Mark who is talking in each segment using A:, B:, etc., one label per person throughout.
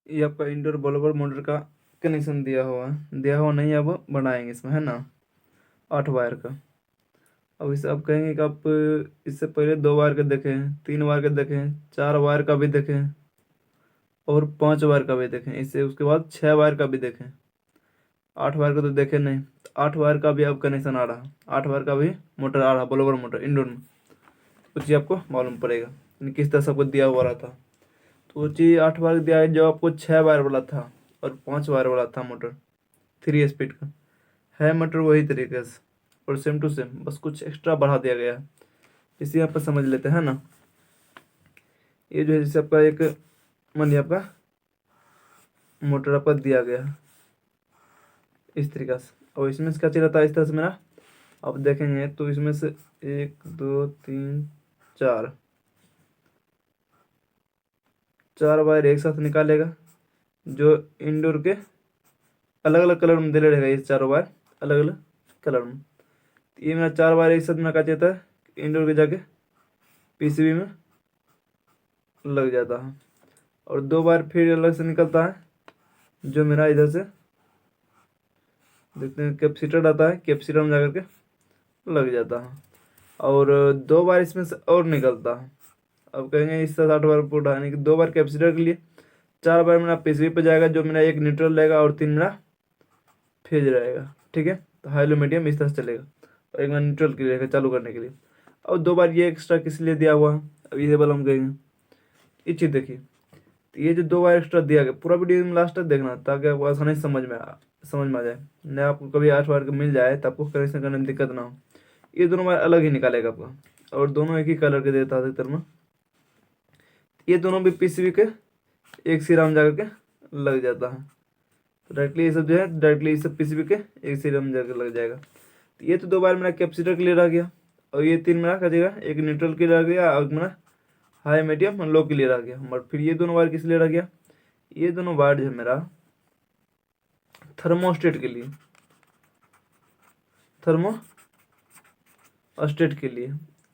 A: ये आपका indoor blower motor का कनेक्शन दिया हुआ नहीं, अब बनाएंगे इसमें, है ना, 8 वायर का। अब इसे आप कहेंगे कि आप इससे पहले 2 वायर का देखें, 3 वायर का देखें, 4 वायर का भी देखें और 5 वायर का भी देखें, इससे उसके बाद 6 वायर का भी देखें। 8 वायर का तो देखे नहीं, तो 8 वायर का भी अब कनेक्शन आ रहा, 8 वायर का भी मोटर आ रहा, ब्लोवर मोटर इंडोर में। वो चीज़ आपको मालूम पड़ेगा यानी किस तरह सबको दिया हुआ रहा था। तो वो चीज़ 8 वायर दिया है, जो आपको 6 वायर वाला था और 5 वायर वाला था मोटर 3 स्पीड का, है मोटर वही तरीके से और सेम टू सेम, बस कुछ एक्स्ट्रा बढ़ा दिया गया है। इसे यहाँ पर समझ लेते हैं ना। ये जो है जैसे आपका एक मानिए आपका मोटर आपका दिया गया है इस तरीके से, और इसमें से क्या चल रहा था इस तरह से मेरा, आप देखेंगे तो इसमें से 1 2 3 4 4 वायर एक साथ निकालेगा, जो इंडोर के अलग अलग कलर में दे रहेगा, ये 4 वायर अलग अलग कलर में। तो ये मेरा 4 वायर एक साथ में क्या चाहता है, इंडोर के जाके पीसीबी में लग जाता है, और 2 वायर फिर अलग से निकलता है, जो मेरा इधर से देखते हैं कैपेसिटर आता है, कैपेसिटर में जाकर के लग जाता है, और 2 वायर इसमें से और निकलता है। अब कहेंगे इस 60 वायर पुट यानी कि 2 बार कैपेसिटर के लिए, 4 बार मेरा पीसीबी पे जाएगा, जो मेरा एक न्यूट्रल रहेगा और 3 मेरा फेज रहेगा, ठीक है। तो हाई लो मीडियम इस तरह से चलेगा, और एक मेरा न्यूट्रल के लिए रहेगा चालू करने के लिए। और 2 बार ये एक्स्ट्रा किस लिए दिया हुआ है, अब ये वाला हम कहेंगे। ये चीज़ देखिए, तो ये जो 2 बार एक्स्ट्रा दिया गया, पूरा वीडियो में लास्ट तक देखना ताकि आपको आसानी से समझ में आ जाए, नहीं आपको कभी 8 बार का मिल जाए तो आपको कनेक्शन करने में दिक्कत ना हो। ये दोनों बार अलग ही निकालेगा आपका, और दोनों एक ही कलर के देता है अधिकतर में। ये दोनों भी पीसीबी के एक सिरा में जाकर के लग जाता है, तो डायरेक्टली ये सब जो है डायरेक्टली इस सब पीसीबी के एक सिरा में जाकर लग जाएगा। तो ये तो 2 बार मेरा कैपेसिटर के लिए रह गया, और ये 3 मेरा क्या जाएगा, एक न्यूट्रल के लिए रह गया और मेरा हाई मीडियम लो के लिए रह गया। बट फिर ये दोनों वायर किस लिए रह गया, ये दोनों वायर जो है मेरा थर्मोस्टेट के लिए, थर्मोस्टेट के लिए।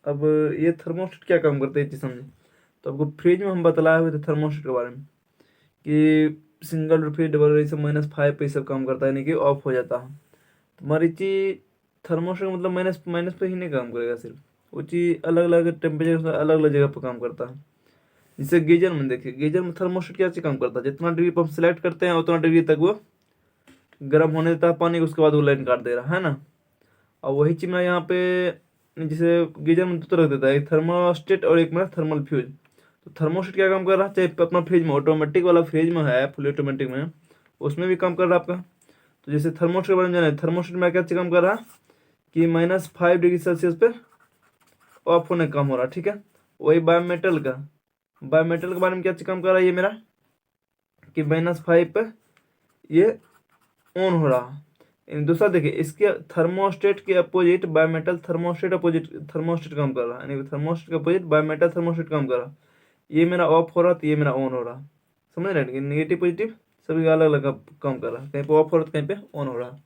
A: अब ये थर्मोस्टेट क्या काम करते हैं ये चीज़ समझे, तो आपको फ्रिज में हम बतलाए हुए थे थर्मोस्टेट के बारे में कि सिंगल रिपीटेबल ये सब -5 पे सब काम करता है, यानी कि ऑफ हो जाता है। तो हमारी चीज थर्मोस्टेट मतलब माइनस माइनस पे ही नहीं काम करेगा, सिर्फ वो चीज़ अलग अलग टेम्परेचर अलग अलग जगह पर काम करता है। जैसे गीजर में देखिए, गीजर में थर्मोस्टेट क्या चीज़ काम करता है, जितना डिग्री पर हम सेलेक्ट करते हैं उतना डिग्री तक वो गर्म होने देता है पानी को, उसके बाद वो लाइन काट दे रहा है ना। और वही चीज़ मैं यहाँ पे जैसे गीजर में 2 तरह देता है, एक थर्मोस्टेट और एक मेरा थर्मल फ्यूज। तो थर्मोस्टेट क्या काम कर रहा है, चाहे अपना फ्रिज में ऑटोमेटिक वाला फ्रिज में है, फुल ऑटोमेटिक में, उसमें भी काम कर रहा है आपका। तो जैसे थर्मोस्टेट के बारे में जाना, थर्मोस्टेट में क्या चीज़ काम कर रहा है कि -5 डिग्री सेल्सियस पे ऑफ होने का काम हो रहा है, ठीक है। वही बायोमेटल के बारे में क्या चीज़ काम कर रहा है ये मेरा, कि -5 पे ये ऑन हो रहा है। दूसरा देखिए, इसके थर्मोस्टेट के opposite biometal thermostat opposite thermostat काम कर रहा है, यानी थर्मोस्टेट के अपोजिट बायोमेटल थर्मोस्टेट काम कर रहा है। ये मेरा ऑफ हो रहा है तो ये मेरा ऑन हो रहा है, समझ रहे हैं, नेगेटिव पॉजिटिव सभी अलग अलग काम कर रहा है, कहीं पे ऑफ हो रहा है तो कहीं पे ऑन हो रहा है।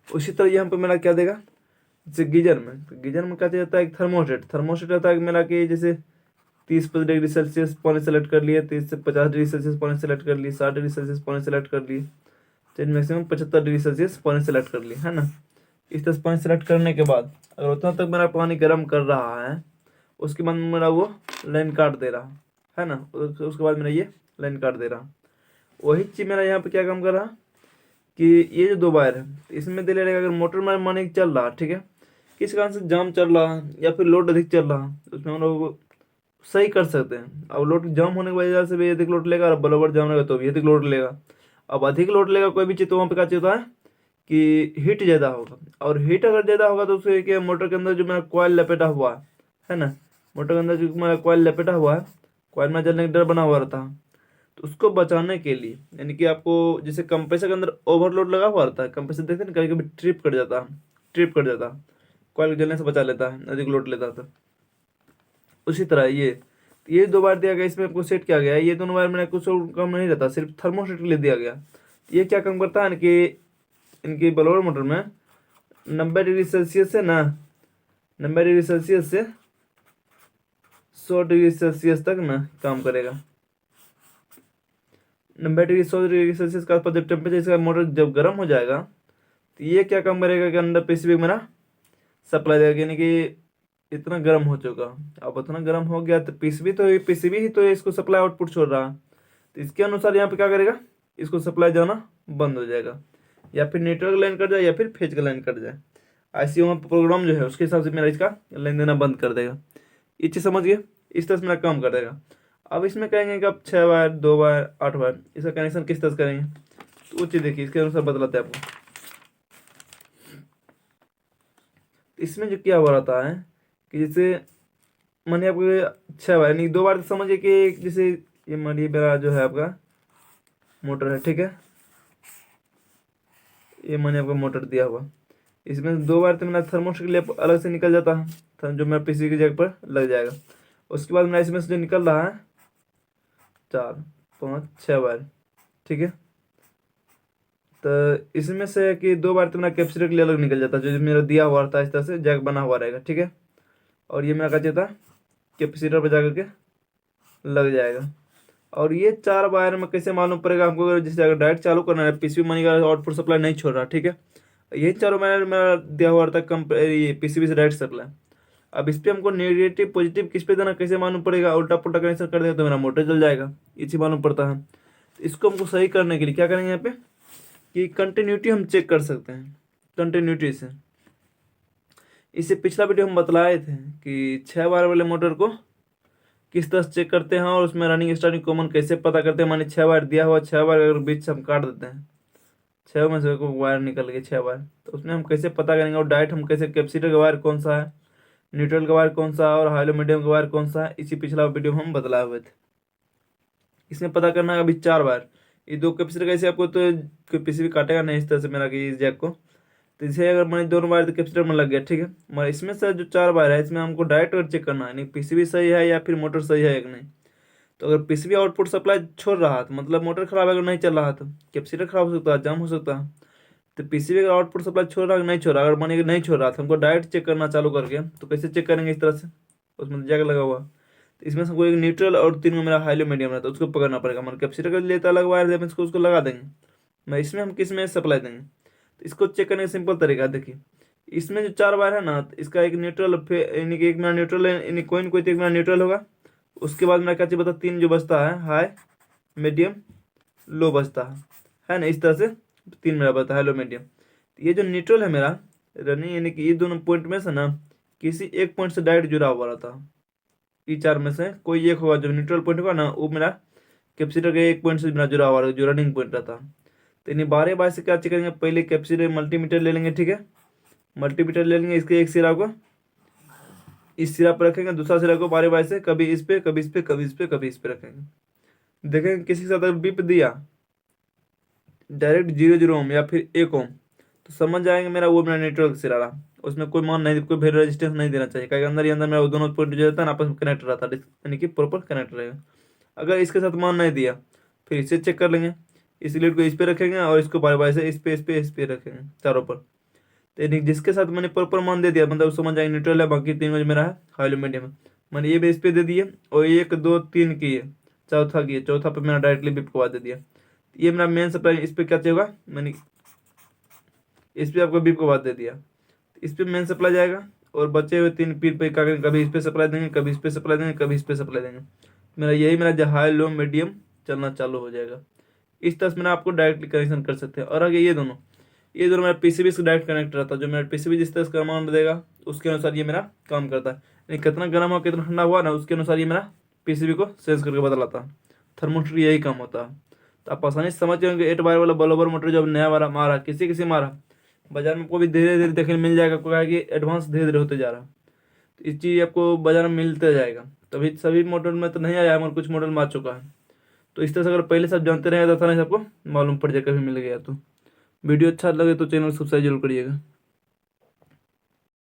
A: उसी तरह यहाँ पे मेरा क्या देगा, जैसे गीजर में, तो गीजर में क्या जाता है, एक थर्मोस्टेट रहता है मेरा कि जैसे 30 डिग्री सेल्सियस पानी सेलेक्ट कर लिए, 30 से 50 डिग्री सेल्सियस पानी सेलेक्ट कर लिए, 60 डिग्री सेल्सियस पानी सेलेक्ट कर लिए, चेंज मैक्सिमम 75 डिग्री सेल्सियस पानी सेलेक्ट कर लिए, है ना। इस तरह से पानी सेलेक्ट करने के बाद अगर उतना तक मेरा पानी गर्म कर रहा है, उसके बाद मेरा वो लाइन काट दे रहा है ना, उसके बाद मेरा ये लाइन काट दे रहा। वही चीज़ मेरा यहाँ पे क्या काम कर रहा कि ये जो 2 वायर है, इसमें दे लेगा, अगर मोटर में माने चल रहा, ठीक है, किस कारण से जाम चल रहा है या फिर लोड अधिक चल रहा है, उसमें हम लोग सही कर सकते हैं। अब लोड जाम होने की वजह से भी अधिक लोड लेगा, और बराबर जाम रहेगा तो भी अधिक लोड लेगा। अब अधिक लोड लेगा कोई भी चीज़, तो वहाँ पे क्या चीज़ होता है कि हीट ज़्यादा होगा, और हीट अगर ज़्यादा होगा तो उससे क्या, मोटर के अंदर जो मेरा कॉइल लपेटा हुआ है ना, मोटर के अंदर जो मेरा कॉइल लपेटा हुआ है, कॉइल में जलने का डर बना हुआ रहता है। तो उसको बचाने के लिए, यानी कि आपको जैसे कंप्रेसर के अंदर ओवरलोड लगा हुआ रहता है, कंप्रेसर देखते हैं कभी कभी ट्रिप कट जाता है, कॉइल जलने से बचा लेता है, अधिक लोड लेता है तो। उसी तरह ये 2 बार दिया गया, इसमें आपको सेट किया गया है, ये दोनों बार मैंने कुछ और काम नहीं रहता, सिर्फ थर्मोस्टेट के लिए दिया गया। ये क्या काम करता है कि इनकी ब्लोअर मोटर में 90 डिग्री सेल्सियस से ना, 90 डिग्री सेल्सियस से 100 डिग्री सेल्सियस तक ना काम करेगा, 90 डिग्री 100 डिग्री सेल्सियस के आसपास जब टेम्परेचर इसका मोटर जब गर्म हो जाएगा तो ये क्या काम करेगा कि अंदर पीसीबी मेरा सप्लाई देगा, यानी कि इतना गर्म हो चुका। अब इतना गर्म हो गया तो पीसीबी ही तो इसको सप्लाई आउटपुट छोड़ रहा, तो इसके अनुसार यहाँ पे क्या करेगा, इसको सप्लाई जाना बंद हो जाएगा, या फिर न्यूट्रल लाइन कट जाए या फिर फेज का लाइन कट जाए। ऐसे वहाँ प्रोग्राम जो है उसके हिसाब से मेरा इसका लाइन देना बंद कर देगा। ये चीज़ समझ गए, इस तरह से मेरा काम कर देगा। अब इसमें कहेंगे कि आप 6 वायर 2 वायर 8 वायर इसका कनेक्शन किस तरह से करेंगे, तो वो चीज़ देखिए इसके अनुसार बतलाते हैं आपको। इसमें जो क्या हो रहता है कि जैसे मानिए आपको 6 वायर यानी 2 बार तो समझिए कि जैसे ये मानिए मेरा जो है आपका मोटर है, ठीक है, ये मैंने आपको मोटर दिया हुआ, इसमें 2 बार तो मेरा थर्मोस्टेट के लिए अलग से निकल जाता है, जो मेरा पीसी की जगह पर लग जाएगा। उसके बाद मेरा इसमें से जो निकल रहा है 4 5 6 बार, ठीक है, तो इसमें से कि 2 बार तो मेरा कैपेसिटर के लिए अलग निकल जाता है, जो मेरा दिया हुआ रहता है इस तरह से जैक बना हुआ रहेगा, ठीक है, और ये मेरा क्या चाहता है कैपेसिटर पर जा करके लग जाएगा। और ये 4 वायर में कैसे मालूम पड़ेगा हमको, अगर जैसे अगर डायरेक्ट चालू करना है पीसीबी मनी का आउटपुट सप्लाई नहीं छोड़ रहा, ठीक है, यही 4 वायर मेरा दिया हुआ रहता है कम ये पीसीबी से डायरेक्ट सप्लाई। अब इस पर हमको नेगेटिव पॉजिटिव किस पे देना कैसे मालूम पड़ेगा, उल्टा पुल्टा कनेक्शन कर देंगे तो मेरा मोटर जल जाएगा, ये चीज़ मालूम पड़ता है। तो इसको हमको सही करने के लिए क्या करेंगे यहाँ पे कि कंटिन्यूटी हम चेक कर सकते हैं कंटिन्यूटी से। इससे पिछला वीडियो हम बतलाए थे कि 6 वायर वाले मोटर को किस तरह से चेक करते हैं और उसमें रनिंग स्टार्टिंग कॉमन कैसे पता करते हैं। माने 6 वायर दिया हुआ, 6 वायर अगर बीच से हम काट देते हैं, 6 में से कोई वायर निकल गए 6 वायर, तो उसमें हम कैसे पता करेंगे, और डायरेक्ट हम कैसे कैपेसिटर का वायर कौन सा है, न्यूट्रल का वायर कौन सा है और हाइलो मीडियम का वायर कौन सा है, इसी पिछला वीडियो में हम बतलाए हुए थे। इसमें पता करना है अभी 4 वायर, ये 2 कैपेसिटर कैसे आपको तो कोई पीसीबी काटेगा नहीं इस तरह से मेरा कि इस जैक को, तो इसे अगर मैंने दोनों वायर तो कैपेसिटर में लग गया, ठीक है, मगर इसमें से जो 4 वायर है इसमें हमको डायरेक्ट अगर चेक करना है नहीं पीसीबी सही है या फिर मोटर सही है या नहीं। तो अगर पीसीबी आउटपुट सप्लाई छोड़ रहा है तो मतलब मोटर खराब है, अगर नहीं चल रहा तो कैपेसिटर खराब हो सकता है, जाम हो सकता है। तो पीसीबी अगर आउटपुट सप्लाई छोड़ रहा है नहीं छोड़ रहा, अगर मानिए नहीं छोड़ रहा तो हमको डायरेक्ट चेक करना चालू करके, तो कैसे चेक करेंगे इस तरह से, उसमें जैक लगा हुआ, तो इसमें से हमको एक न्यूट्रल और 3 में मेरा हाईलो मीडियम रहता है, उसको पकड़ना पड़ेगा। मतलब कैपेसिटर का लेता अलग वायर है, इसको उसको लगा देंगे, मैं इसमें हम किस में सप्लाई देंगे, तो इसको चेक करने का सिंपल तरीका देखिए। इसमें जो 4 वायर है ना, तो इसका एक न्यूट्रल यानी कि एक मेरा न्यूट्रल है, यानी कोई न कोई तो एक मेरा न्यूट्रल होगा। उसके बाद मेरा क्या चाहिए बता 3 जो बचता है हाई मीडियम लो बचता है ना, इस तरह से 3 मेरा बचता है लो मीडियम। ये जो न्यूट्रल है मेरा रनिंग, यानी कि ये दोनों पॉइंट में से ना किसी एक पॉइंट से डायरेक्ट जुड़ा हुआ रहता है। ये 4 में से कोई एक होगा, जो न्यूट्रल पॉइंट होगा ना वो मेरा कैपेसिटर के एक पॉइंट से मेरा जुड़ा हुआ रहेगा, जो रनिंग पॉइंट रहता है। तो इन्हें बारे बार से क्या चेक करेंगे, पहले कैपेसिटर मल्टीमीटर ले लेंगे, ठीक है, मल्टीमीटर ले लेंगे, इसके एक सिरा को इस सिरा पर रखेंगे, दूसरा सिरा को बारे बार से कभी इस पे कभी इस पे कभी इस पे कभी इस पे रखेंगे। देखेंगे किसी के साथ अगर बीप दिया डायरेक्ट 0 0 ओम या फिर 1 ओम, तो समझ जाएंगे मेरा वो मेरा नेटवर्क सिरा रहा, उसमें कोई मान नहीं, कोई वेरी रेजिस्टेंस नहीं देना चाहिए, क्योंकि अंदर ही अंदर मेरा दोनों पॉइंट जो रहता है ना आपस में कनेक्ट रहता है, यानी कि प्रॉपर कनेक्ट रहेगा। अगर इसके साथ मान नहीं दिया फिर इसे चेक कर लेंगे, इस लीड को इस पे रखेंगे और इसको बार बार से इस पे रखेंगे चारों पर। तो यानी जिसके साथ मैंने प्रॉपर मान दे दिया मतलब समझ जाएंगे न्यूट्रल है, बाकी 3 में मेरा है हाइलो मीडियम है। मैंने ये भी इस पे दे दिए और 1 2 3 की है, चौथा की है, चौथा पे मेरा डायरेक्टली बिप को दे दिया। ये मेरा मेन सप्लाई, इस पे क्या चाहिए मैंने इस पे आपको बीप को बात दे दिया, इस पे मेन सप्लाई जाएगा और बचे हुए 3 पीर पे क्या करेंगे, कभी इस पे सप्लाई देंगे कभी इस पे सप्लाई देंगे कभी इस पे सप्लाई देंगे। मेरा यही मेरा हाई लो मीडियम चलना चालू हो जाएगा। इस तरह से मैंने आपको डायरेक्टली कनेक्शन कर सकते हैं। और आगे ये दोनों मेरा पीसीबी से डायरेक्ट कनेक्ट रहता है, जो मेरा पीसीबी जिस तरह से कमांड देगा उसके अनुसार ये मेरा काम करता है, यानी कितना गर्म हुआ कितना ठंडा हुआ ना उसके अनुसार ये मेरा पीसीबी को सेंस करके बदलाता है। थर्मोस्टेट यही काम होता है। तो आप आसानी से समझ जाएंगे 8 वायर वाला बलोबर मोटर जब नया वाला मारा किसी मारा बाजार में, आपको भी धीरे धीरे देखने मिल जाएगा, आपको कहा कि एडवांस धीरे धीरे होते जा रहा है, तो इस चीज़ आपको बाजार में मिलते जाएगा। तभी सभी मॉडल में तो नहीं आया है मगर कुछ मॉडल में आ चुका है। तो इस तरह से अगर पहले से आप जानते रहे तो आसानी से आपको मालूम पड़ जाए कभी मिल गया तो। वीडियो अच्छा लगे तो चैनल सब्सक्राइब जरूर करिएगा।